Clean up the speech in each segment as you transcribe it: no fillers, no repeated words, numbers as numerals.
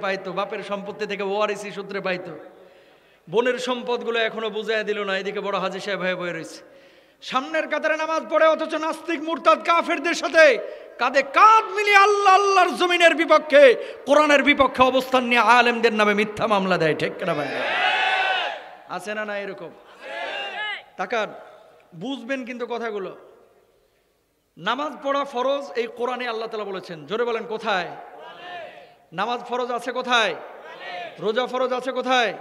পাইতো, বাপের সম্পত্তি থেকে ওয়ারিসি সূত্রে পাইতো। বোনের সম্পদগুলো এখনো বুঝাইয়া দিল না, এদিকে বড় হাজী সাহেব হয়ে বয়ে রয়েছে। সামনের কাতারে নামাজ পড়ে, অথচ নাস্তিক মুরতাদ কাফেরদের সাথে কাঁধে কাঁধ মিলিয়ে আল্লাহর জমিনের বিপক্ষে, কোরআনের বিপক্ষে অবস্থান নিয়ে আলেমদের নামে মিথ্যা মামলা দেয়। ঠিক কিনা ভাই? আছে না না এরকম? তাকান, বুঝবেন কিন্তু কথাগুলো। নামাজ পড়া ফরজ, এই কোরআনে আল্লাহ তাআলা বলেছেন। জোরে বলেন কোথায়? নামাজ ফরজ আছে কোথায়? রোজা ফরজ আছে কোথায়?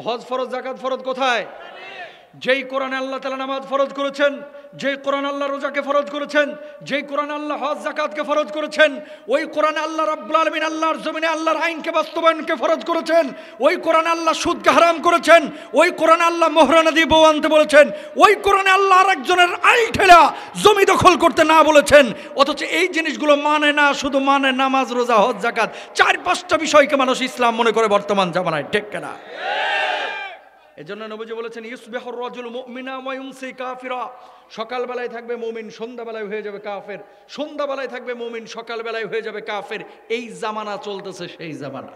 হজ ফরজ, যাকাত ফরজ কোথায়? যেই কোরআনে আল্লাহ তাআলা নামাজ ফরজ করেছেন, যেই কোরআন আল্লাহ রোজাকে ফরজ করেছেন, যেই কোরআন আল্লাহ হজ যাকাতকে ফরজ করেছেন, ওই কোরআনে আল্লাহ রাব্বুল আলামিন আল্লাহর জমিনে আল্লাহর আইনকে বাস্তবায়নকে ফরজ করেছেন। ওই কোরআনে আল্লাহ সুদকে হারাম করেছেন। ওই কোরআনে আল্লাহ মোহরানা দিয়ে বউ আনতে বলেছেন। ওই কোরআনে আল্লাহ আরেকজনের আইল ঠেলা জমি দখল করতে না বলেছেন। অথচ এই জিনিসগুলো মানে না, শুধু মানে নামাজ, রোজা, হজ, যাকাত, 4-5টা বিষয়কে মানুষ ইসলাম মনে করে বর্তমান জামানায়। ঠিক কিনা? এজন্য নবীজি বলেছেন, ইউসবিহুর রাজুলু মুমিনা ওয়া ইউমসি কাফিরা। সকালবেলায় থাকবে মুমিন, সন্ধ্যাবেলায় হয়ে যাবে কাফের। সন্ধ্যাবেলায় থাকবে মুমিন, সকালবেলায় হয়ে যাবে কাফের। এই জামানা চলতেছে, সেই জামানা।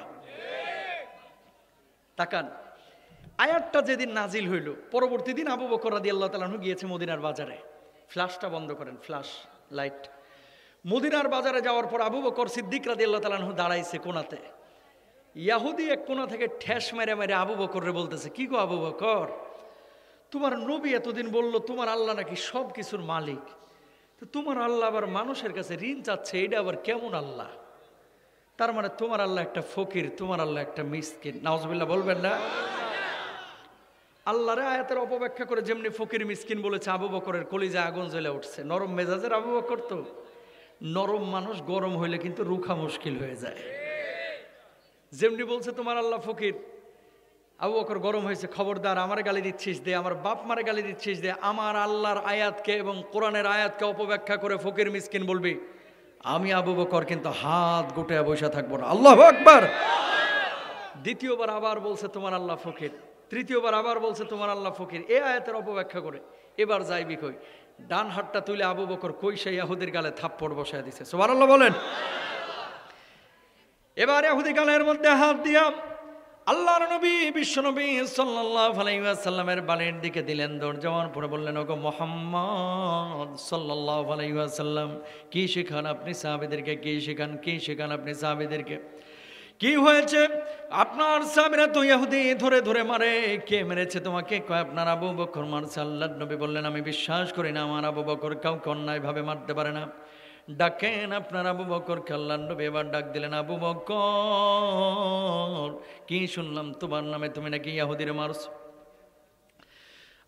তাকান, আয়াতটা যেদিন নাজিল হইল, পরবর্তী দিন আবু বকর রাদিয়াল্লাহু তাআলা আনহু গিয়েছে মদিনার বাজারে। ফ্ল্যাশটা বন্ধ করেন, ফ্ল্যাশ লাইট। মদিনার বাজারে যাওয়ার পর আবু বকর সিদ্দিক রাদিয়াল্লাহু তাআলা আনহু দাঁড়াইছে কোণাতে। ইয়াহুদি এক কোণা থেকে ঠেস মেরে মেরে আবু বকররে বলতেছে, কি গো আবু বকর, তোমার নবী এতদিন বলল তোমার আল্লাহ নাকি সব কিছুর মালিক, তো তোমার আল্লাহ আবার মানুষের কাছে ঋণ চাচ্ছে, এটা আবার কেমন আল্লাহ? তার মানে তোমার আল্লাহ একটা ফকির, তোমার আল্লাহ একটা মিসকিন। নাউজুবিল্লাহ বলবেন না? আল্লাহরে আয়াতের অপব্যাখ্যা করে যেমনি ফকির মিসকিন বলেছে, আবু বকরের কলিজায় আগুন জ্বলে উঠছে। নরম মেজাজের আবু বকর তো, নরম মানুষ গরম হইলে কিন্তু রুখা মুশকিল হয়ে যায়। যেমনি বলছে তোমার আল্লাহ ফকির, আবু বকর গরম হয়েছে। খবরদার, আমার গালি দিচ্ছিস দে, আমার বাপ মারে গালি দিচ্ছিস দে, আমার আল্লাহর আয়াতকে এবং কোরআনের আয়াতকে অপব্যাখ্যা করে ফকির মিসকিন বলবি, আমি আবু বকর কিন্তু হাত গুটে বসে থাকবো না। আল্লাহু আকবার। দ্বিতীয়বার আবার বলছে তোমার আল্লাহ ফকির, তৃতীয়বার আবার বলছে তোমার আল্লাহ ফকির, এই আয়াতের অপব্যাখ্যা করে। এবার যাইবি কই? ডান হাতটা তুলে আবু বকর কইসা ইয়াহুদির গালে থাপ্পড় বসায় দিছে। সুবহানাল্লাহ বলেন। এবার ইহুদি গালের মধ্যে হাত দিয়া আল্লাহর নবী বিশ্বনবী সাল্লাল্লাহু আলাইহি ওয়াসাল্লামের বালির দিকে দিলেন, দৌড় যাওয়ার পরে বললেন, ওগো মুহাম্মদ সাল্লাল্লাহু আলাইহি ওয়াসাল্লাম, কি শেখান আপনি সাহাবীদেরকে? কি শেখান, কি শেখান আপনি সাহাবীদেরকে? কি হয়েছে? আপনার সাহাবীরা তো ইহুদি ধরে ধরে মারে। কে মেরেছে তোমাকে? কয় আপনার আবু বকর মারছে। আল্লাহর নবী বললেন, আমি বিশ্বাস করি না আমার আবু বকর কাউকে অন্যায়ভাবে মারতে পারে না। ডাকেন আপনার আবু বকরকে। আল্লাহর নবী এবার ডাক দিলেন, আবু বকর, কি শুনলাম তোমার নামে তুমি নাকি ইহুদিরে মারছো?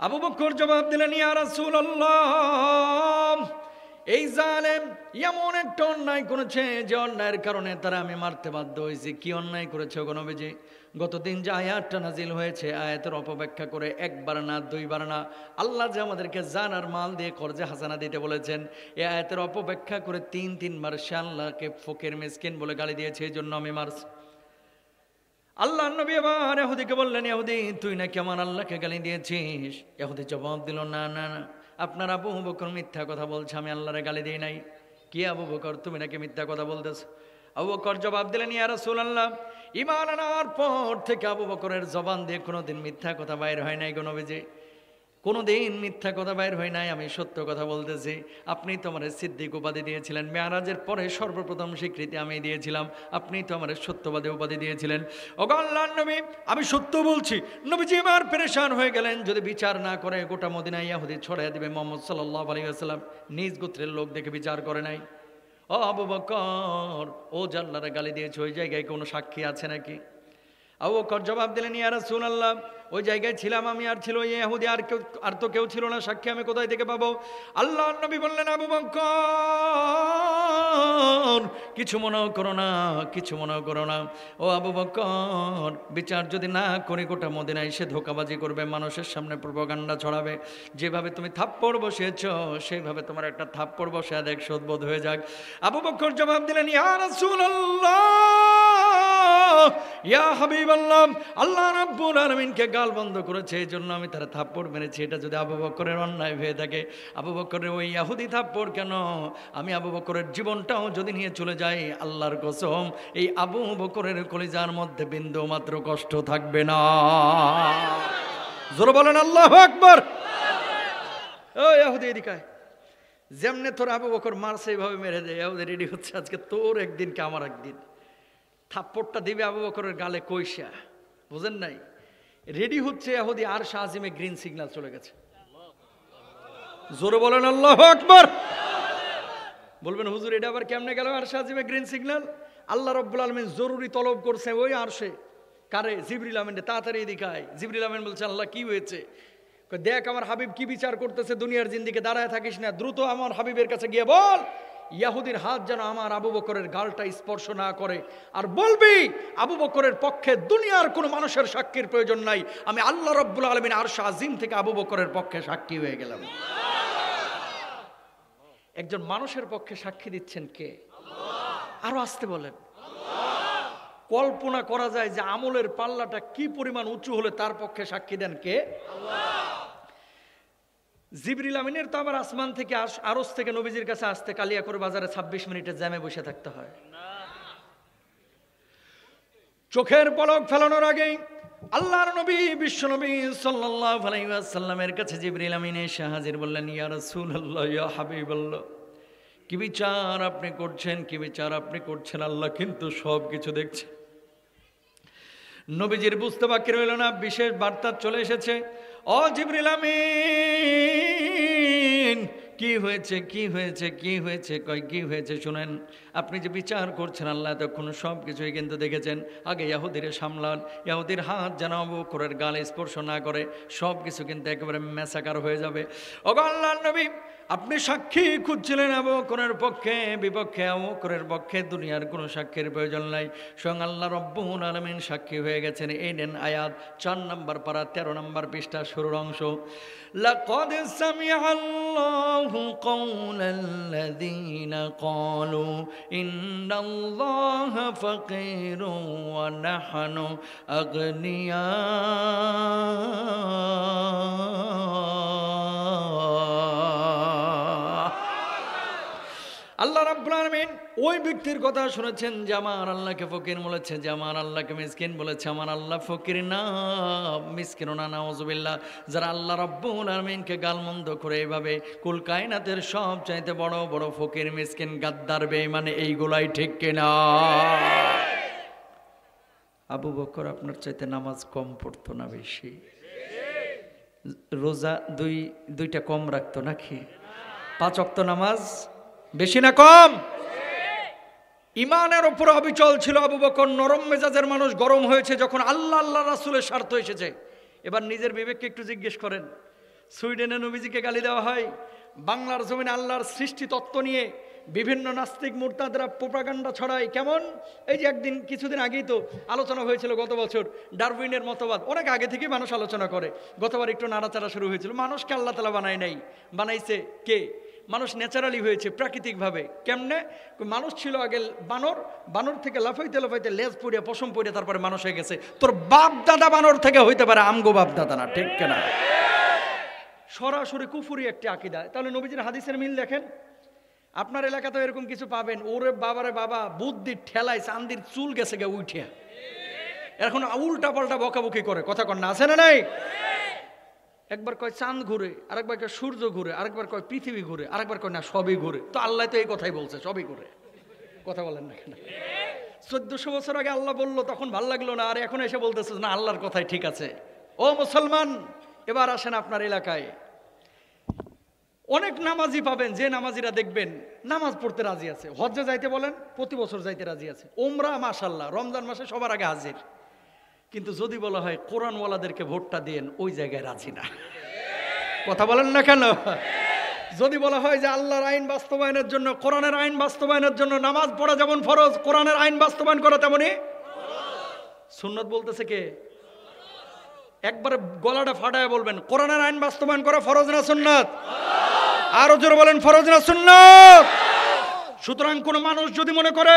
আবু বকর জবাব দিলেন, ইয়া রাসূলুল্লাহ, এই জালেম এমন একটা অন্যায় করেছে যে অন্যায়ের কারণে তারা আমি মারতে বাধ্য হয়েছি। কি অন্যায় করেছে গো নবীজি? গতদিন যে আয়াতটা নাজিল হয়েছে, আয়াতের অপব্যাখ্যা করে একবার না দুইবার না, আল্লাহ যে আমাদেরকে জান আর মাল দিয়ে কর্জে হাসানা দিতে বলেছেন, এই আয়াতের অপব্যাখ্যা করে তিনবার সে আল্লাহকে ফকির মিসকিন বলে গালি দিয়েছে, এই জন্য আমি মারছি। আল্লাহর নবী এবার ইহুদিকে বললেন, ইহুদি তুই নাকি আমার আল্লাহকে গালি দিয়েছিস? ইহুদি জবাব দিল, না না না, আপনার আবু বকর মিথ্যা কথা বলছে, আমি আল্লাহরে গালি দিই নাই। কি আবু বকর, তুমি নাকি মিথ্যা কথা বলতেছ? আবু বকর জবাব দিলেন, ইয়া রাসূলুল্লাহ, ঈমান আনার পর থেকে আবু বকরের জবান দিয়ে কোনোদিন মিথ্যা কথা বাইর হয় নাই গো নবীজি, কোনোদিন মিথ্যা কথা বাইর হয় নাই, আমি সত্য কথা বলতেছি। আপনি তো আমার সিদ্দিক উপাধি দিয়েছিলেন, মেরাজের পরে সর্বপ্রথম স্বীকৃতি আমি দিয়েছিলাম, আপনি তো আমার সত্যবাদী উপাধি দিয়েছিলেন। ওগো আল্লাহর নবী, আমি সত্য বলছি। নবীজি এবার পেরেশান হয়ে গেলেন, যদি বিচার না করে গোটা মদিনা ইহুদি ছড়াইয়া দিবে। মুহাম্মদ সাল্লাল্লাহু আলাইহি ওয়াসাল্লাম নিজ গোত্রের লোক দেখে বিচার করে নাই। ও আবু বকর, ও জাল্লারে গালি দিয়েছে, ওই জায়গায় কোনো সাক্ষী আছে নাকি? আবু বকর জবাব দিলেন, ইয়া রাসূলুল্লাহ, ওই জায়গায় ছিলাম আমি, আর ছিল ওই ইহুদি, আর তো কেউ ছিল না, সাক্ষী আমি কোথায় থেকে পাবো? আল্লাহর নবী বললেন, আবু বকর কিছু মনে করো না, কিছু মনে করো না। ও আবু বকর, বিচার যদি না করি গোটা মদিনায় সে ধোঁকাবাজি করবে, মানুষের সামনে প্রোপাগান্ডা ছড়াবে। যেভাবে তুমি থাপ্পড় বসিয়েছ সেইভাবে তোমার একটা থাপ্পড় বসে দেখ শোধবোধ হয়ে যাক। আবু বকর জবাব দিলেন, ইয়া রাসূলুল্লাহ, ইয়া হাবিবাল্লাহ, আল্লাহ রাব্বুল আলামিনকে গাল বন্ধ করেছে, এই জন্য আমি তার থাপ্পড় মেরেছি। এটা যদি আবু বকরের অন্যায় হয়ে থাকে, আবু বকরের ওই ইহুদি থাপ্পড় কেন, আমি আবু বকরের জীবনটাও যদি নিয়ে চলে যাই, আল্লাহর কসম এই আবু বকরের কলিজার মধ্যে বিন্দু মাত্র কষ্ট থাকবে না। জোরে বলেন আল্লাহু আকবার। ও ইহুদি এদিকে আয়, যেমনে তোর আবু বকর মারছে এইভাবে মেরে দেয়। ইহুদি রেডি হচ্ছে, আজকে তোর একদিন কে আমার একদিন। থাপ্পড়টা দিবে আবু বকরের গালে কইসা, বুঝেন নাই? রেডি হচ্ছে ইহুদি, আর শাহজিমে গ্রিন সিগন্যাল চলে গেছে। জোরে বলেন আল্লাহু আকবার। বলবেন হুজুর এটা আবার কেমনে গেল আর শাহজিমে গ্রিন সিগন্যাল? আল্লাহ রাব্বুল আলামিন জরুরি তলব করছে ওই আরশে, কারে? জিবরিল আমিন, তাড়াতাড়ি এদিকে আয়। জিবরিল আমিন বলছে আল্লাহ কি হয়েছে? দেখ আমার হাবিব কি বিচার করতেছে, দুনিয়ার জিন্দিকে দাঁড়ায় থাকিস না, দ্রুত আমার হাবিবের কাছে গিয়ে বল ইহুদির হাত যেন আমার আবু বকরের গালটা স্পর্শ না করে, আর বলবি আবু বকরের পক্ষে দুনিয়ার কোনো মানুষের সাক্ষীর প্রয়োজন নাই, আমি আল্লাহ রাব্বুল আলামিন আরশ আজিম থেকে আবু বকরের পক্ষে সাক্ষী হয়ে গেলাম। একজন মানুষের পক্ষে সাক্ষী দিচ্ছেন কে? আরো আসতে বলেন। কল্পনা করা যায় যে আমলের পাল্লাটা কি পরিমাণ উঁচু হলে তার পক্ষে সাক্ষী দেন কে? জিবরিল আমিনের তো আবার আসমান থেকে আরশ থেকে নবীজির কাছে আসতে কালিয়াকৈর বাজারে 26 মিনিটের জ্যামে বসে থাকতে হয়। চোখের পলক ফেলানোর আগেই আল্লাহর নবী বিশ্বনবী সাল্লাল্লাহু আলাইহি ওয়াসাল্লামের কাছে জিবরিল আমিন এসে হাজির, বললেন ইয়া রাসূলুল্লাহ, ইয়া হাবিবাল্লাহ, কি বিচার আপনি করছেন, কি বিচার আপনি করছেন? আল্লাহ কিন্তু সব কিছু দেখছে। নবীজির বুঝতে বাকি রইল না, বিশেষ বার্তা চলে এসেছে। ও জিবরিল আমিন, কি হয়েছে, কি হয়েছে, কি হয়েছে? কয় কি হয়েছে শুনেন, আপনি যে বিচার করছেন আল্লাহ তখন সব কিছুই কিন্তু দেখেছেন। আগে ইহুদিরে সামলান, ইহুদির হাত যেন আবু বকরের গালে স্পর্শ না করে, সব কিছু কিন্তু একেবারে ম্যাসাকার হয়ে যাবে। ও আল্লাহর নবী, আপনি সাক্ষী খুঁজছিলেন আবু বকরের পক্ষে, বিপক্ষে, আবু বকরের পক্ষে দুনিয়ার কোনো সাক্ষীর প্রয়োজন নাই, স্বয়ং আল্লাহ রাব্বুল আলামিন সাক্ষী হয়ে গেছেন। এই নেন আয়াত 4 নম্বর পারা 13 নম্বর পৃষ্ঠা শুরুর অংশ। লাকাদ সামিআল্লাহু কাওলাল্লাযীনা ক্বালু ইন্নাল্লাহা ফাকীরুন ওয়া নাহনু আগনিয়া। আল্লাহ রাব্বুল আলামিন ওই ব্যক্তির কথা শুনেছেন যে আমার আল্লাহকে ফকির বলেছে, যে আমার আল্লাহকে মিসকিন বলেছে। আমার আল্লাহ ফকির না, মিসকিন না, নাউজুবিল্লাহ। যারা আল্লাহ রাব্বুল আলামিনকে গালমন্দ করে এইভাবে কুল কায়নাতের সব চাইতে বড় বড় ফকির, মিসকিন, গাদ্দার, বেঈমান, এইগুলাই ঠিক কিনা? আবু বকর আপনার চাইতে নামাজ কম পড়তো না বেশি? রোজা দুইটা কম রাখতো নাকি? 5 ওয়াক্ত নামাজ বেশি না কম? ইমানের উপর অবিচল ছিল আবু বকর। নরম মেজাজের মানুষ, গরম হয়েছে যখন আল্লাহ আল্লাহ রাসূলের স্বার্থ এসেছে। এবার নিজের বিবেককে একটু জিজ্ঞেস করেন। সুইডেনে নবীজিকে গালি দেওয়া হয়, বাংলার জমিনে আল্লাহর সৃষ্টি তত্ত্ব নিয়ে বিভিন্ন নাস্তিক মুরতাদরা প্রোপাগান্ডা ছড়ায়। কেমন? এই যে একদিন কিছুদিন আগেই তো আলোচনা হয়েছিল, গত বছর ডারউইনের মতবাদ, অনেক আগে থেকে মানুষ আলোচনা করে, গতবার একটু নাড়াচাড়া শুরু হয়েছিল। মানুষকে আল্লাহ তাআলা বানায় নাই, বানাইছে কে? মানুষ ন্যাচারালি হয়েছে, প্রাকৃতিকভাবে। কেমনে? মানুষ ছিল আগে বানর, বানর থেকে লাফাইতে লাফাইতে লেজ পড়িয়া পশম পড়িয়া তারপরে মানুষ হয়ে গেছে। তোর বাপ দাদা বানর থেকে হইতে পারে, আমগো বাপ দাদা না, ঠিক কিনা? সরাসরি কুফুরি একটি আকীদা। তাহলে নবীজির হাদিসের মিল দেখেন। আপনার এলাকাতেও এরকম কিছু পাবেন, ওরে বাবারে বাবা, বুদ্ধির ঠেলায় চান্দির চুল গেছে গে উঠিয়া, এখন উল্টা পাল্টা বকাবকি করে, কথা কন না, আছে না নাই? একবার কয় চাঁদ ঘুরে, আরেকবার কয় সূর্য ঘুরে, আরেকবার কয় পৃথিবী ঘুরে, আরেকবার কয় না সবই ঘুরে। তো আল্লাহ তো এই কথাই বলছে, সবই ঘুরে। কথা বলেন না কেন? 1400 বছর আগে আল্লাহ বললো, তখন ভাল লাগলো না, আর এখন এসে বলতেছে না আল্লাহর কথাই ঠিক আছে। ও মুসলমান, এবার আসেন আপনার এলাকায় অনেক নামাজি পাবেন, যে নামাজিরা দেখবেন নামাজ পড়তে রাজি আছে, হজ্জে যাইতে বলেন প্রতি বছর যাইতে রাজি আছে, ওমরা মাশাআল্লাহ রমজান মাসে সবার আগে হাজির। কিন্তু যদি বলা হয় কোরআনওয়ালাদেরকে ভোটটা দেন, ওই জায়গায় রাজি না। কথা বলেন না কেন? যদি বলা হয় যে আল্লাহর আইন বাস্তবায়নের জন্য, কোরআনের আইন বাস্তবায়নের জন্য নামাজ পড়া যেমন ফরজ, কোরআনের আইন বাস্তবায়ন করা তেমনি সুন্নত। বলতেছে কে? একবারে গলাটা ফাটায় বলবেন, কোরআনের আইন বাস্তবায়ন করা ফরজ না সুন্নত? আরো জোরে বলেন, ফরজ না সুন্নত? সুতরাং কোন মানুষ যদি মনে করে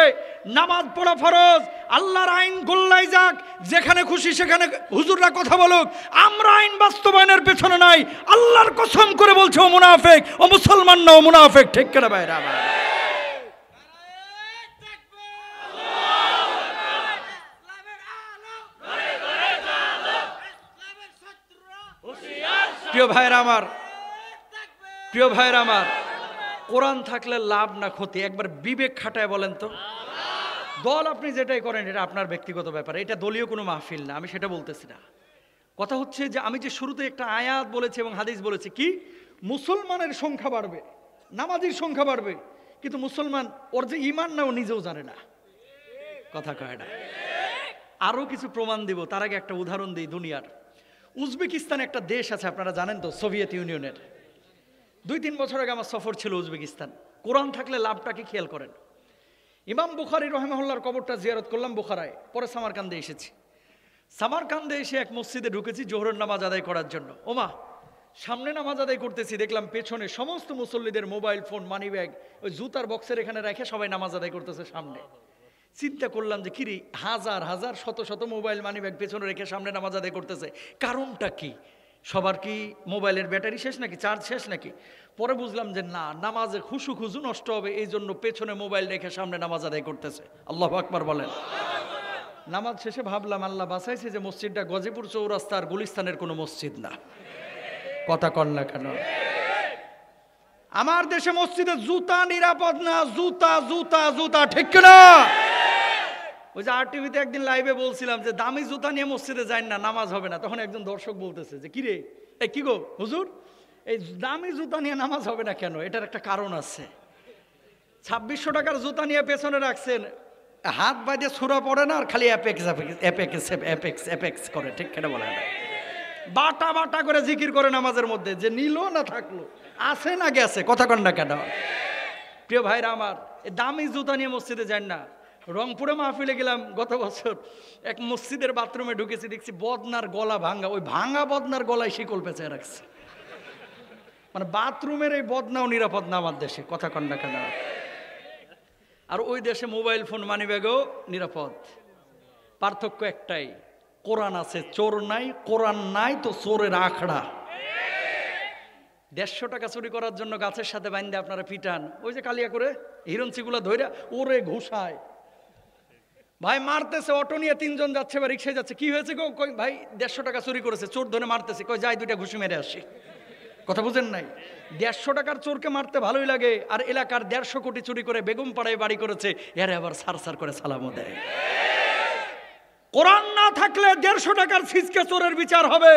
নামাজ পড়া ফরজ, আল্লাহর আইন গোল্লাই যাক, যেখানে খুশি সেখানে হুজুররা কথা বলুক, আমরা আইন বাস্তবায়নের পেছনে নাই। আল্লাহর কসম করে বলছে ও মুনাফিক, ও মুসলমান না, ও মুনাফিক। ঠিক কিনা ভাইরা আমার? প্রিয় ভাইরা আমার, প্রিয় ভাইরা আমার, কোরআন থাকলে লাভ না ক্ষতি একবার বিবেক খাটায় বলেন তো। দল আপনি যেটাই করেন এটা আপনার ব্যক্তিগত ব্যাপার, এটা দলীয় কোনো মাহফিল না, আমি সেটা বলতেছি না। কথা হচ্ছে যে আমি যে শুরুতে একটা আয়াত বলেছি এবং হাদিস বলেছি, কি মুসলমানের সংখ্যা বাড়বে, নামাজির সংখ্যা বাড়বে, কিন্তু মুসলমান ওর যে ইমান না ও নিজেও জানে না। কথা কয় না। আরো কিছু প্রমাণ দিব, তার আগে একটা উদাহরণ দিই দুনিয়ার। উজবেকিস্তান একটা দেশ আছে, আপনারা জানেন তো, সোভিয়েত ইউনিয়নের। 2-3 বছর আগে আমার সফর ছিল উজবেকিস্তান। কোরআন থাকলে লাভটা কি খেয়াল করেন। ইমাম বুখারী রহিমাহুল্লাহর কবরটা জিয়ারত করলাম বুখারায়, পরে সামারকান্দে এসেছি। সামারকান্দে এসে এক মসজিদে ঢুকেছি জোহরের নামাজ আদায় করার জন্য। ওমা, সামনে নামাজ আদায় করতেছি, দেখলাম পেছনে সমস্ত মুসল্লিদের মোবাইল ফোন, মানি ব্যাগ ওই জুতার বক্সের এখানে রেখে সবাই নামাজ আদায় করতেছে সামনে। চিন্তা করলাম যে কিরে, হাজার হাজার শত শত মোবাইল মানি ব্যাগ পেছনে রেখে সামনে নামাজ আদায় করতেছে, কারণটা কি? সবার কি মোবাইলের ব্যাটারি শেষ নাকি, চার্জ শেষ নাকি? পরে বুঝলাম যে না, নামাজে খুশু খুজু নষ্ট হবে, এই জন্য পেছনে মোবাইল রেখে সামনে নামাজ আদায় করতেছে। আল্লাহু আকবার বলেন। নামাজ শেষে ভাবলাম আল্লাহ বাঁচাইছে যে মসজিদটা গজিপুর চৌরাস্তার গুলিস্তানের কোনো মসজিদ না। কথা কন না কেন? আমার দেশে মসজিদে জুতা নিরাপদ না, জুতা জুতা জুতা, ঠিক না? ওই যে RTV-তে একদিন লাইভে বলছিলাম যে দামি জুতা নিয়ে মসজিদে যাই না, নামাজ হবে না। তখন একজন দর্শক বলতেছে যে কিরে, এই কি গো হুজুর, এই দামি জুতা নিয়ে নামাজ হবে না কেন? এটার একটা কারণ আছে। 2600 টাকার জুতা নিয়ে পেছনে রাখছেন, হাত বাইদে ছুরা পড়ে না, আর খালি অ্যাপেক্স করে, ঠিক কেন বলে না? বাটা বাটা করে জিকির করে নামাজের মধ্যে, যে নিল না থাকলো, আছে না গেছে। কথা কন না কেন? প্রিয় ভাইরা আমার, এই দামি জুতা নিয়ে মসজিদে যান না। রংপুরে মাহফিলে গেলাম গত বছর, এক মসজিদের বাথরুমে ঢুকেছি, দেখছি বদনার গলা ভাঙ্গা, ওই ভাঙ্গা বদনার গলায় শিকল পেঁচায় রাখছে। মানে বাথরুমের এই বদনাও নিরাপদ না আমার দেশে। কথা কন না কেন? আর ওই দেশে মোবাইল ফোন মানি ব্যাগও নিরাপদ। পার্থক্য একটাই, কোরআন আছে, চোর নাই। কোরআন নাই তো চোরের আখড়া। 150 টাকা চুরি করার জন্য গাছের সাথে বাইন্দে আপনারা পিটান, ওই যে কালিয়া করে হিরণচিগুলা ধইরা ওরে ঘুষায়। ভাই মারতেছে, অটো নিয়ে 3 জন যাচ্ছে বা রিক্সায় যাচ্ছে, কি হয়েছে গো? কই ভাই 150 টাকা চুরি করেছে, চোর ধরে মারতেছে, কই যাই 2টা ঘুষি মেরে আসি। কথা বুঝেন নাই? 150 টাকার চোরকে মারতে ভালোই লাগে, আর এলাকার 150 কোটি চুরি করে বেগম পাড়ায় বাড়ি করেছে, এর আবার সার সার করে সালামও দেয়। কোরআন না থাকলে 150 টাকার ফিসকে চোরের বিচার হবে,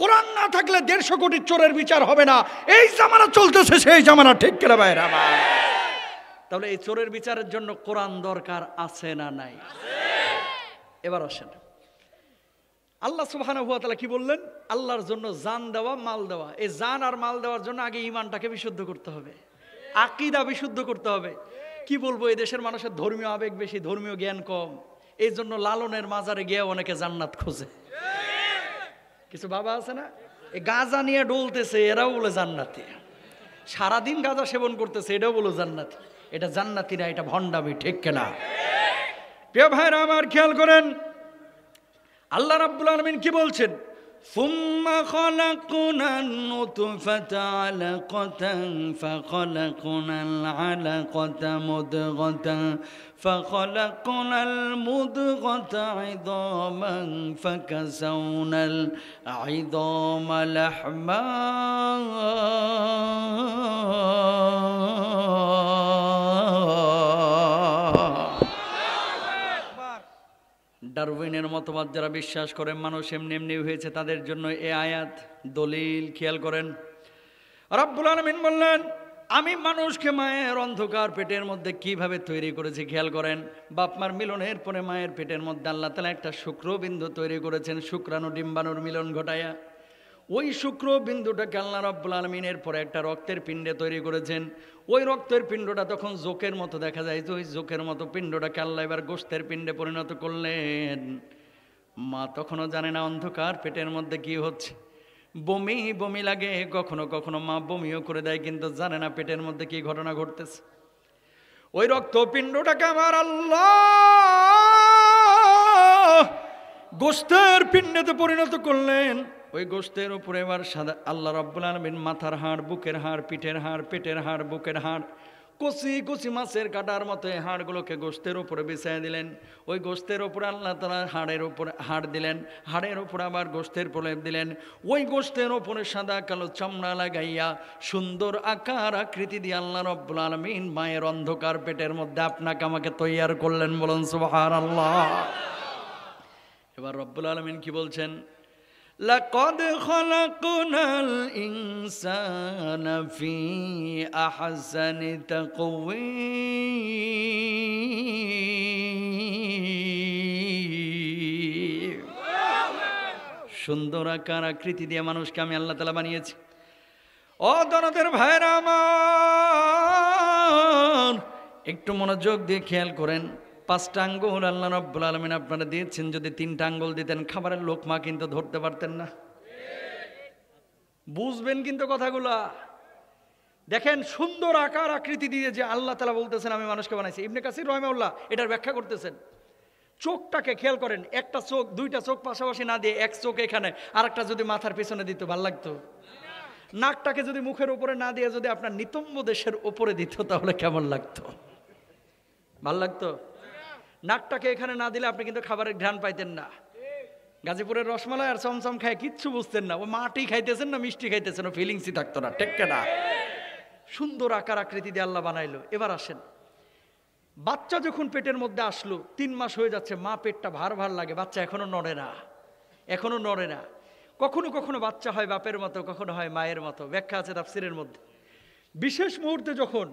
কোরআন না থাকলে 150 কোটি চোরের বিচার হবে না। এই জামানা চলতেছে, সেই জামানা, ঠিক কিনা ভাইরা? তাহলে এই চোরের বিচারের জন্য কোরআন দরকার আছে না নাই? এবার আসেন, আল্লাহ সুবহানাহু ওয়া তাআলা কি বললেন? আল্লাহর জন্য জান দেওয়া, মাল দেওয়া। এই জান আর মাল দেওয়ার জন্য আগে ঈমানটাকে বিশুদ্ধ করতে হবে, আকীদা বিশুদ্ধ করতে হবে। কি বলবো, এই দেশের মানুষের ধর্মীয় আবেগ বেশি, ধর্মীয় জ্ঞান কম। এই জন্য লালনের মাজারে গিয়ে অনেকে জান্নাত খোঁজে। কিছু বাবা আছে না, এই গাঁজা নিয়ে ডলতেছে, এরাও বলে জান্নাতি। সারাদিন গাঁজা সেবন করতেছে, এটাও বলে জান্নাতি। এটা জান্নাতি না, এটা ভণ্ডামি, ঠিক কিনা? প্রিয় ভাইরা আমার, খেয়াল করেন আল্লাহ রাব্বুল আলামিন কি বলছেন? সুম্মা খালাকনান নুতফাতা আলাকাতান ফাখালাকনাল আলাকাতা মুদগাতান ফাখালাকনাল মুদগাতা ইযামান ফাকাসাওনাল ইযামা লাহমা ডারউইনের মতবাদ যারা বিশ্বাস করে মানুষ এমনি এমনি হয়েছে, তাদের জন্য এই আয়াত দলিল। খেয়াল করেন, রব্বুল আলামিন বললেন আমি মানুষকে মায়ের অন্ধকার পেটের মধ্যে কিভাবে তৈরি করেছি। খেয়াল করেন, বাপ মার মিলনের পরে মায়ের পেটের মধ্যে আল্লাহ তাআলা একটা শুক্রবিন্দু তৈরি করেছেন, শুক্রাণু ডিম্বাণুর মিলন ঘটায়া। ওই শুক্রবিন্দুটাকে আল্লাহ রাব্বুল আলামিনের পরে একটা রক্তের পিণ্ডে তৈরি করেছেন। ওই রক্তের পিণ্ডটা তখন জোকের মতো দেখা যায়, তো ওই জোকের মতো পিণ্ডটাকে আল্লাহ এবার গোশতের পিণ্ডে পরিণত করলেন। মা তখনও জানে না অন্ধকার পেটের মধ্যে কি হচ্ছে, বমি বমি লাগে, কখনো কখনো মা বমিও করে দেয়, কিন্তু জানে না পেটের মধ্যে কি ঘটনা ঘটতেছে। ওই রক্তপিণ্ডটাকে আমার আল্লাহ গোশতের পিণ্ডেতে পরিণত করলেন। ওই গোশতের উপরে এবার সাদা আল্লাহ রাব্বুল আলামিন মাথার হাড়, বুকের হাড়, পিঠের হাড়, পেটের হাড়, বুকের হাড়, কচি কচি মাছের কাটার মতো এই হাড়গুলোকে গোশতের উপরে বিছাইয়া দিলেন। ওই গোশতের উপরে আল্লাহ তাআলা হাড়ের উপরে হাড় দিলেন, হাড়ের উপরে আবার গোশতের প্রলেপ দিলেন। ওই গোশতের উপরে সাদা কালো চামড়া লাগাইয়া সুন্দর আকার আকৃতি দিয়ে আল্লাহ রাব্বুল আলামিন মায়ের অন্ধকার পেটের মধ্যে আপনাকে আমাকে তৈয়ার করলেন। বলুন সুবহানাল্লাহ। এবার রব্বুল আলামিন কি বলছেন? লাকাদ খালাকনাল ইনসানা ফি আহসানি তাকওয়িম। সুন্দর আকার আকৃতি দিয়ে মানুষকে আমি আল্লাহ তাআলা বানিয়েছি। ও দরদের ভাইরা আমার, একটু মনোযোগ দিয়ে খেয়াল করেন। 5টা আঙ্গুল আল্লাহ রাব্বুল আলামিন আপনারা দিয়েছেন। যদি 3টা আঙ্গুল দিতেন খাবারের লোকমা কিন্তু ধরতে পারতেন না। বুঝবেন কিন্তু কথাগুলা। দেখেন সুন্দর আকার আকৃতি দিয়ে যে আল্লাহ তাআলা বলতেছেন আমি মানুষকে বানাইছি। ইবনে কাসির রাহিমাহুল্লাহ এটার ব্যাখ্যা করতেছেন। চোখটাকে খেয়াল করেন, একটা চোখ, 2টা চোখ পাশাপাশি না দিয়ে এক চোখ এখানে আর একটা যদি মাথার পিছনে দিত ভাল লাগতো? নাকটাকে যদি মুখের উপরে না দিয়ে যদি আপনার নিতম্ব দেশের উপরে দিত তাহলে কেমন লাগতো? ভাল লাগতো? নাকটাকে এখানে না দিলে আপনি কিন্তু খাবারের ঘ্রাণ পাইতেন না। গাজীপুরের রসমালাই আর চমচম খায় কিচ্ছু বুঝতেন না। ও মাটি খাইতেছেন না মিষ্টি খাইতেছেন, ও ফিলিংসই থাকতো না। টেক্কে না। সুন্দর আকার আকৃতি দিয়ে আল্লাহ বানাইলো। এবার আসেন, বাচ্চা যখন পেটের মধ্যে আসলো, 3 মাস হয়ে যাচ্ছে, মা পেটটা ভার ভার লাগে, বাচ্চা এখনো নড়ে না, এখনো নড়ে না। কখনো কখনো বাচ্চা হয় বাপের মতো, কখনো হয় মায়ের মতো। ব্যাখ্যা আছে তাফসিরের মধ্যে। বিশেষ মুহূর্তে যখন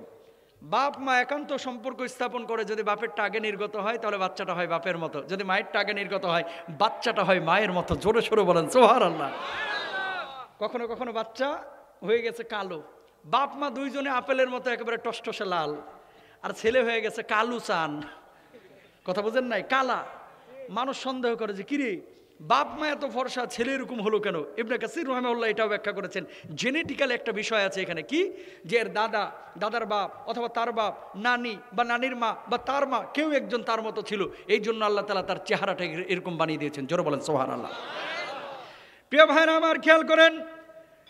বাপ মা একান্ত সম্পর্ক স্থাপন করে, যদি বাপেরটা আগে নির্গত হয় তাহলে বাচ্চাটা হয় বাপের মতো, যদি মায়েরটা আগে নির্গত হয় বাচ্চাটা হয় মায়ের মতো। জোরে সোরে বলেন সুবহানাল্লাহ। কখনো কখনো বাচ্চা হয়ে গেছে কালো, বাপ মা দুইজনে আপেলের মতো একেবারে টসটসে লাল, আর ছেলে হয়ে গেছে কালু চান। কথা বুঝেন নাই? কালা। মানুষ সন্দেহ করে যে কিরে বাপ মা এত ফর্সা, ছেলে এরকম হলো কেন? ইবনে কাসির রাহিমাহুল্লাহ এটাও ব্যাখ্যা করেছেন। জেনেটিক্যাল একটা বিষয় আছে এখানে, কি যে এর দাদা, দাদার বাপ অথবা তার বাপ, নানি বা নানির মা বা তার মা কেউ একজন তার মতো ছিল। এই জন্য আল্লাহ তাআলা তার চেহারাটা এরকম বানিয়ে দিয়েছেন। জোরে বলেন সুবহানাল্লাহ। প্রিয় ভাইরা আমার খেয়াল করেন,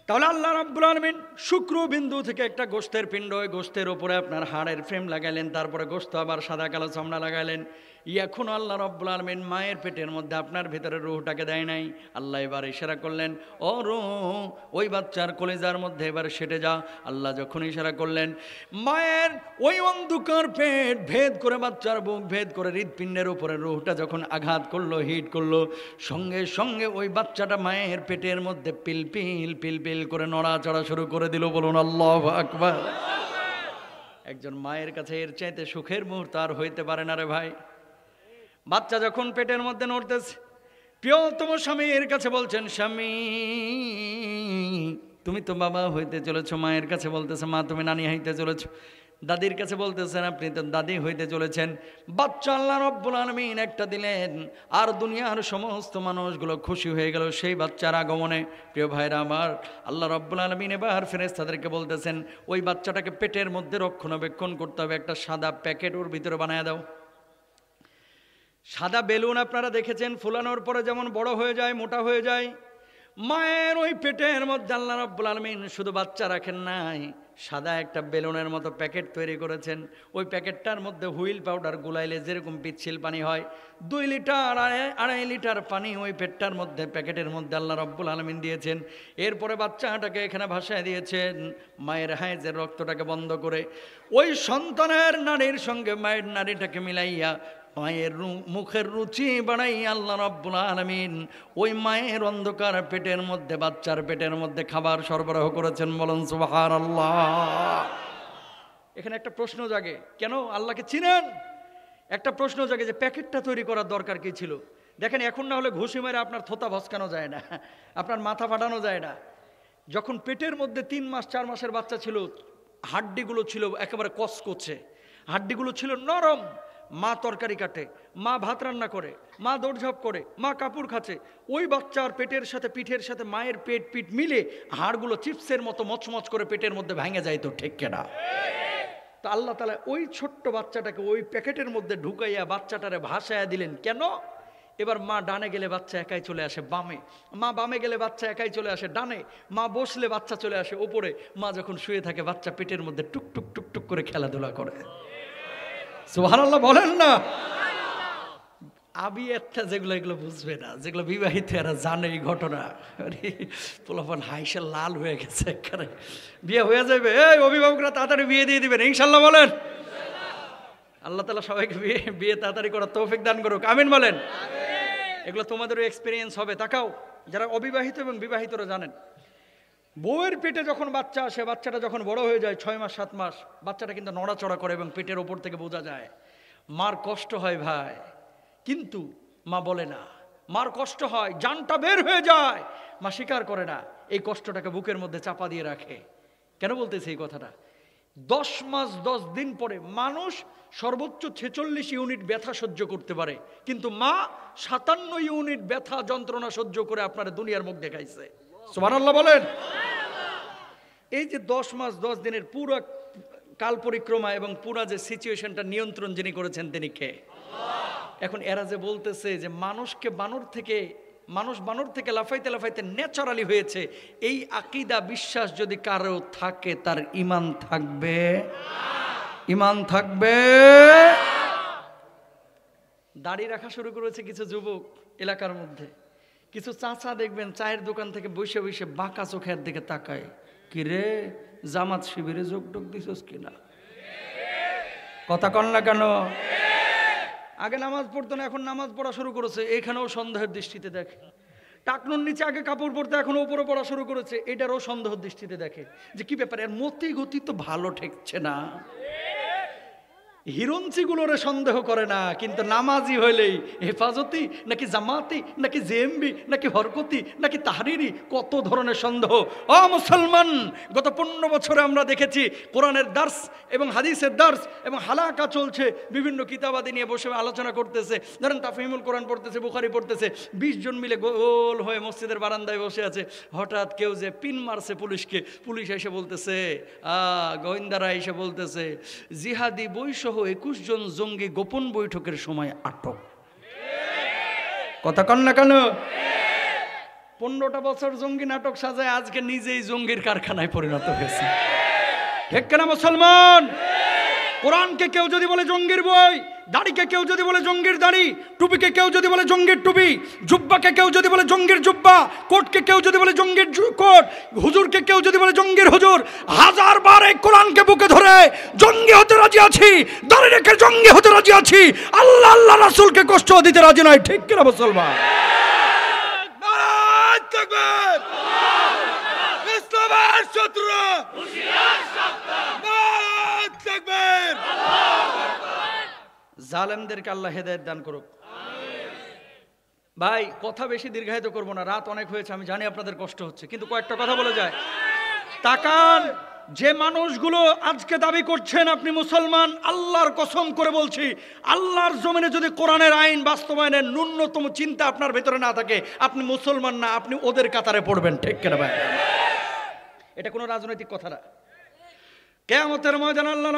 তাহলে আল্লাহ রাব্বুল আলামিন শুক্রবিন্দু থেকে একটা গোশতের পিণ্ড, ওই গোশতের উপরে আপনার হাড়ের ফ্রেম লাগাইলেন, তারপরে গোশত আবার সাদা কালো চামড়া লাগাইলেন। এখন আল্লাহ রাব্বুল আলামিন মায়ের পেটের মধ্যে আপনার ভিতরে রূহটাকে দেয় নাই। আল্লাহ এবার ইশারা করলেন, ও রূহ ওই বাচ্চার কলিজার মধ্যে এবার সেটে যা। আল্লাহ যখন ইশারা করলেন, মায়ের ওই অন্ধকার পেট ভেদ করে, বাচ্চার বুক ভেদ করে হৃৎপিণ্ডের উপরে রূহটা যখন আঘাত করলো, হিট করলো, সঙ্গে সঙ্গে ওই বাচ্চাটা মায়ের পেটের মধ্যে পিলপিল পিলপিল করে নড়াচড়া শুরু করে দিল। বলুন আল্লাহু আকবার। একজন মায়ের কাছে এর চাইতে সুখের মুহূর্ত আর হইতে পারে না রে ভাই। বাচ্চা যখন পেটের মধ্যে নড়তেছে, প্রিয়তম স্বামী এর কাছে বলছেন, স্বামী তুমি তো বাবা হইতে চলেছো। মায়ের কাছে বলতেছে, মা তুমি নানি হইতে চলেছো। দাদির কাছে বলতেছেন, আপনি তো দাদি হইতে চলেছেন। বাচ্চা আল্লাহ রাব্বুল আলামিন একটা দিলেন, আর দুনিয়ার সমস্ত মানুষগুলো খুশি হয়ে গেল সেই বাচ্চার আগমনে। প্রিয় ভাইরা আমার, আল্লাহ রাব্বুল আলামিন এবার ফেরেশতাদেরকে বলতেছেন, ওই বাচ্চাটাকে পেটের মধ্যে রক্ষণাবেক্ষণ করতে হবে, একটা সাদা প্যাকেট ওর ভিতরে বানায় দাও। সাদা বেলুন আপনারা দেখেছেন, ফুলানোর পরে যেমন বড় হয়ে যায়, মোটা হয়ে যায়। মায়ের ওই পেটের মধ্যে আল্লাহ রাব্বুল আলামিন শুধু বাচ্চা রাখেন নাই, সাদা একটা বেলুনের মতো প্যাকেট তৈরি করেছেন। ওই প্যাকেটটার মধ্যে হুইল পাউডার গুলাইলে যেরকম পিচ্ছিল পানি হয়, 2 লিটার 2.5 লিটার পানি ওই পেটটার মধ্যে, প্যাকেটের মধ্যে আল্লাহ রাব্বুল আলামিন দিয়েছেন। এরপরে বাচ্চাটাকে এখানে ভাসায় দিয়েছেন মায়ের হায়েজের রক্তটাকে বন্ধ করে। ওই সন্তানের নারীর সঙ্গে মায়ের নারীটাকে মিলাইয়া মায়ের মুখের রুচি বাড়াই আল্লাহ রাব্বুল আলামিন ওই মায়ের অন্ধকার পেটের মধ্যে, বাচ্চার পেটের মধ্যে খাবার সরবরাহ করেছেন। বলুন সুবহানাল্লাহ। এখানে একটা প্রশ্ন জাগে, কেন আল্লাহকে চিনেন? একটা প্রশ্ন জাগে যে প্যাকেটটা তৈরি করার দরকার কি ছিল? দেখেন, এখন না হলে ঘুষি মেরে আপনার থোতা ভস্কানো যায় না, আপনার মাথা ফাটানো যায় না। যখন পেটের মধ্যে 3 মাস 4 মাসের বাচ্চা ছিল, হাড্ডিগুলো ছিল একেবারে কচকচে, হাড্ডিগুলো ছিল নরম। মা তরকারি কাটে, মা ভাত রান্না করে, মা দৌড়ঝাঁপ করে, মা কাপড় খাচ্ছে। ওই বাচ্চার পেটের সাথে পিঠের সাথে মায়ের পিঠ মিলে হাড়গুলো চিপসের মতো মচমচ করে পেটের মধ্যে ভেঙে যায়। তো ঠিক কেনা? তো আল্লাহ তাআলা ওই ছোট্ট বাচ্চাটাকে ওই প্যাকেটের মধ্যে ঢুকাইয়া বাচ্চাটারে ভাসায়া দিলেন। কেন? এবার মা ডানে গেলে বাচ্চা একাই চলে আসে বামে, মা বামে গেলে বাচ্চা একাই চলে আসে ডানে, মা বসলে বাচ্চা চলে আসে উপরে, মা যখন শুয়ে থাকে বাচ্চা পেটের মধ্যে টুক টুক টুক টুক করে খেলাধুলা করে। সুবহানাল্লাহ বলেন না? আবি একটা যেগুলো এগুলো বুঝবে না, যেগুলো বিবাহিত এরা জানে এই ঘটনা। পোলাপান হাইসা লাল হয়ে গেছে, এখানে বিয়ে হয়ে যাবে, এই অভিভাবকরা তাড়াতাড়ি বিয়ে দিয়ে দিবেন ইনশাল্লাহ বলেন। আল্লাহ তাআলা সবাইকে বিয়ে তাড়াতাড়ি করার তৌফিক দান করুক, আমিন বলেন। এগুলো তোমাদেরও এক্সপিরিয়েন্স হবে। তাকাও, যারা অবিবাহিত এবং বিবাহিতরা জানেন, বউয়ের পেটে যখন বাচ্চা আসে, বাচ্চাটা যখন বড় হয়ে যায় 6 মাস 7 মাস, বাচ্চাটা কিন্তু নড়াচড়া করে এবং পেটের ওপর থেকে বোঝা যায়। মার কষ্ট হয় ভাই, কিন্তু মা বলে না। মার কষ্ট হয়, জানটা বের হয়ে যায়, মা স্বীকার করে না, এই কষ্টটাকে বুকের মধ্যে চাপা দিয়ে রাখে। কেন বলতেছে এই কথাটা? 10 মাস 10 দিন পরে মানুষ সর্বোচ্চ 46 ইউনিট ব্যথা সহ্য করতে পারে, কিন্তু মা 57 ইউনিট ব্যথা যন্ত্রণা সহ্য করে আপনার দুনিয়ার মুখ দেখাইছে। সুবহানাল্লাহ বলেন। এই যে 10 মাস 10 দিনের পুরো কাল পরিক্রমা এবং পুরো যে সিচুয়েশনটা নিয়ন্ত্রণ যিনি করেছেন তিনি কে? এখন এরা যে বলতেছে যে মানুষ বানর থেকে লাফাইতে লাফাইতে ন্যাচারালি হয়েছে, এই আকীদা বিশ্বাস যদি কারো থাকে তার ঈমান থাকবে? ঈমান থাকবে? দাড়ি রাখা শুরু করেছে কিছু যুবক এলাকার মধ্যে, কিছু চাচা দেখবেন চায়ের দোকান থেকে বসে বসে বাঁকা চোখের দিকে তাকায়, কি রে জামাত শিবিরে যোগ দিছস কিনা? কথা কন না কেন? আগে নামাজ পড়তো না, এখন নামাজ পড়া শুরু করেছে, এখানেও সন্দেহের দৃষ্টিতে দেখে। টাকনুর নিচে আগে কাপড় পরতে, এখন উপরে পড়া শুরু করেছে, এটারও সন্দেহের দৃষ্টিতে দেখে যে কি ব্যাপার, এর মতি গতি তো ভালো ঠেকছে না। হিরঞ্চিগুলোরে সন্দেহ করে না, কিন্তু নামাজি হইলেই হেফাজতি নাকি জামাতি নাকি জেএমবি নাকি হরকতি নাকি তাহরিরি, কত ধরনের সন্দেহ। ও মুসলমান, গত 15 বছরে আমরা দেখেছি কোরআনের দার্স এবং হাদিসের দার্স এবং হালাকা চলছে, বিভিন্ন কিতাবাদি নিয়ে বসে আলোচনা করতেছে। ধরেন তাফহিমুল কোরআন পড়তেছে, বুখারি পড়তেছে, 20 জন মিলে গোল হয়ে মসজিদের বারান্দায় বসে আছে। হঠাৎ কেউ যে পিন মারছে পুলিশকে, পুলিশ এসে বলতেছে, গোয়েন্দারা এসে বলতেছে, জিহাদি বৈশ্য 21 জন জঙ্গি গোপন বৈঠকের সময় আটক। কথা কন না কেন? 15টা বছর জঙ্গি নাটক সাজায় আজকে নিজেই জঙ্গির কারখানায় পরিণত হয়েছে। ঠিক কিনা মুসলমান? কোরআনকে কেউ যদি বলে জঙ্গির বই, দাড়িকে কেউ যদি বলে জঙ্গির দাড়ি, টুপিকে কেউ যদি বলে জঙ্গির টুপি, জুব্বাকে কেউ যদি বলে জঙ্গির জুব্বা, কোটকে কেউ যদি বলে জঙ্গির কোট, হুজুরকে কেউ যদি বলে জঙ্গির হুজুর, 1000 বার এই কোরআনকে বুকে ধরে জঙ্গি হতে রাজি আছি, দাড়ি রেখে জঙ্গি হতে রাজি আছি, আল্লাহ আল্লাহ রাসূলকে কষ্ট দিতে রাজি নয়। ঠিক কিনা মুসলমান? নারায়ে তাকবীর! ইসলামের শত্রু হুঁশিয়ার সাবধান! নারায়ে তাকবীর! জালেমদেরকে আল্লাহ হেদায়েত দান করুক। ভাই কথা বেশি দীর্ঘায়িত করব না, রাত অনেক হয়েছে, আমি জানি আপনাদের কষ্ট হচ্ছে, কিন্তু কয়েকটা কথা বলে যায়। তাকান, যে মানুষগুলো আজকে দাবি করছেন আপনি মুসলমান, আল্লাহর কসম করে বলছি, আল্লাহর জমিনে যদি কোরআনের আইন বাস্তবায়নের ন্যূনতম চিন্তা আপনার ভেতরে না থাকে, আপনি মুসলমান না, আপনি ওদের কাতারে পড়বেন। ঠিক কিনা ভাই? এটা কোনো রাজনৈতিক কথা না। কিয়ামতের ময়দানে আল্লাহ